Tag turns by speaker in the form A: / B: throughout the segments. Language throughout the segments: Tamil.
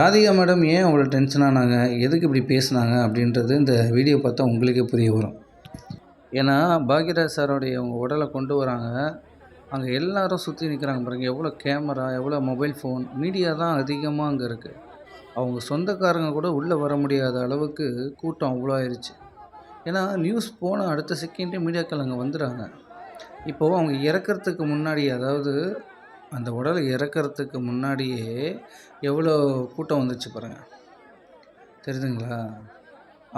A: ராதிகா மேடம் ஏன் அவ்வளோ டென்ஷன் ஆனாங்க, எதுக்கு இப்படி பேசுனாங்க அப்படின்றது இந்த வீடியோ பார்த்தா உங்களுக்கே புரிய வரும். ஏன்னா பாக்யராஜ் சாரோடைய அவங்க உடலை கொண்டு வராங்க. அங்கே எல்லாரும் சுற்றி நிற்கிறாங்க பாருங்க. எவ்வளோ கேமரா, எவ்வளோ மொபைல் ஃபோன், மீடியா தான் அதிகமாக அங்கே இருக்குது. அவங்க சொந்தக்காரங்க கூட உள்ளே வர முடியாத அளவுக்கு கூட்டம் அவ்வளோ ஆயிடுச்சு. ஏன்னா நியூஸ் போன அடுத்த செகண்டே மீடியாக்கள் அங்கே வந்துடுறாங்க. இப்போது அவங்க இறக்கிறதுக்கு முன்னாடி, அதாவது அந்த உடலை இறக்கிறதுக்கு முன்னாடியே எவ்வளோ கூட்டம் வந்துச்சு பாருங்கள், தெரியுதுங்களா?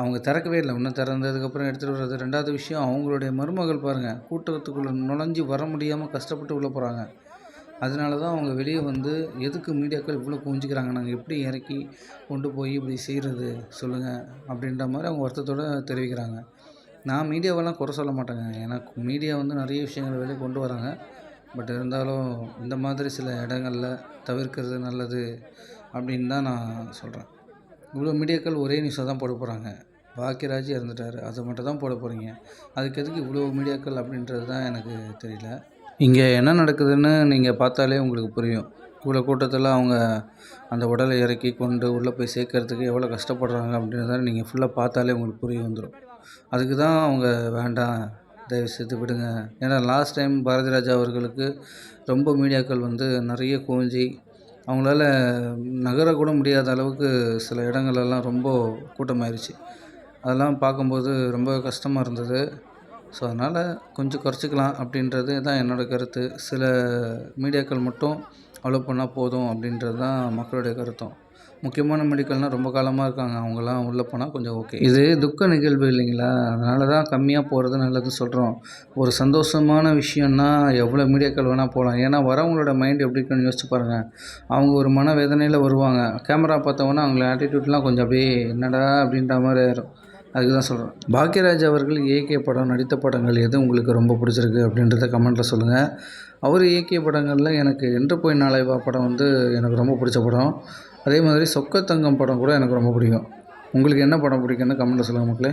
A: அவங்க திறக்கவே இல்லை. இன்னும் திறந்ததுக்கப்புறம் எடுத்துகிட்டு வர்றது. ரெண்டாவது விஷயம், அவங்களுடைய மருமகள் பாருங்கள், கூட்டத்துக்குள்ளே நுழைஞ்சி வர முடியாமல் கஷ்டப்பட்டு உள்ளே போகிறாங்க. அதனால தான் அவங்க வெளியே வந்து எதுக்கு மீடியாக்கள் இவ்வளோ குவிஞ்சிக்கிறாங்க, நாங்கள் எப்படி இறக்கி கொண்டு போய் இப்படி செய்கிறது சொல்லுங்கள் அப்படின்ற மாதிரி அவங்க வருத்தத்தோடு தெரிவிக்கிறாங்க. நான் மீடியாவெல்லாம் குறை சொல்ல மாட்டேங்க. எனக்கு மீடியா வந்து நிறைய விஷயங்கள் வெளியே கொண்டு வராங்க. பட் இருந்தாலும் இந்த மாதிரி சில இடங்களில் தவிர்க்கிறது நல்லது அப்படின்னு தான் நான் சொல்கிறேன். இவ்வளோ மீடியாக்கள் ஒரே நியூஸாக தான் போட போகிறாங்க. பாக்யராஜ் இறந்துட்டார், அதை மட்டும் தான் போட போகிறீங்க. அதுக்கு எதுக்கு இவ்வளோ மீடியாக்கள் அப்படின்றது தான் எனக்கு தெரியல. இங்கே என்ன நடக்குதுன்னு நீங்கள் பார்த்தாலே உங்களுக்கு புரியும். இவ்வளோ கூட்டத்தில் அவங்க அந்த உடலை இறக்கி கொண்டு உள்ளே போய் சேர்க்கறதுக்கு எவ்வளோ கஷ்டப்படுறாங்க அப்படின்றத நீங்கள் ஃபுல்லாக பார்த்தாலே உங்களுக்கு புரிய வந்துடும். அதுக்கு தான் அவங்க வேண்டாம், தயவுசெய்து விடுங்க. ஏன்னா லாஸ்ட் டைம் பாரதிராஜா அவர்களுக்கு ரொம்ப மீடியாக்கள் வந்து நிறைய குவிஞ்சி அவங்களால நகரக்கூட முடியாத அளவுக்கு சில இடங்களெல்லாம் ரொம்ப கூட்டமாயிருச்சு. அதெல்லாம் பார்க்கும்போது ரொம்ப கஷ்டமாக இருந்தது. ஸோ அதனால் கொஞ்சம் குறைச்சிக்கலாம் அப்படின்றது தான் என்னோடய கருத்து. சில மீடியாக்கள் மட்டும் அலோவ் பண்ணால் போதும் அப்படின்றது தான் மக்களுடைய கருத்தும். முக்கியமான மெடிக்கல்னால் ரொம்ப காலமாக இருக்காங்க, அவங்களாம் உள்ளே போனால் கொஞ்சம் ஓகே. இது துக்க நிகழ்வு இல்லைங்களா, அதனால தான் கம்மியாக போகிறது நல்லதுன்னு சொல்கிறோம். ஒரு சந்தோஷமான விஷயம்னா எவ்வளோ மீடியாக்கள் வேணால் போகலாம். ஏன்னா வரவங்களோட மைண்ட் எப்படி இருக்குன்னு யோசிச்சு பாருங்கள். அவங்க ஒரு மனவேதனையில் வருவாங்க. கேமரா பார்த்தவொன்னே அவங்கள ஆட்டிடியூட்லாம் கொஞ்சம் அப்படியே என்னடா அப்படின்ற மாதிரி ஆயிரும். அதுக்கு தான் சொல்கிறேன். பாக்யராஜ் அவர்கள் இயக்கிய படம், நடித்த படங்கள் எது உங்களுக்கு ரொம்ப பிடிச்சிருக்கு அப்படின்றத கமெண்ட்டில் சொல்லுங்கள். அவர் இயக்கிய படங்களில் எனக்கு என்று போய் நாளை வா படம் வந்து எனக்கு ரொம்ப பிடிச்ச படம். அதே மாதிரி சொக்கத்தங்கம் படம் கூட எனக்கு ரொம்ப பிடிக்கும். உங்களுக்கு என்ன படம் பிடிக்குன்னு கமெண்ட்டில் சொல்லுங்கள் மக்களே.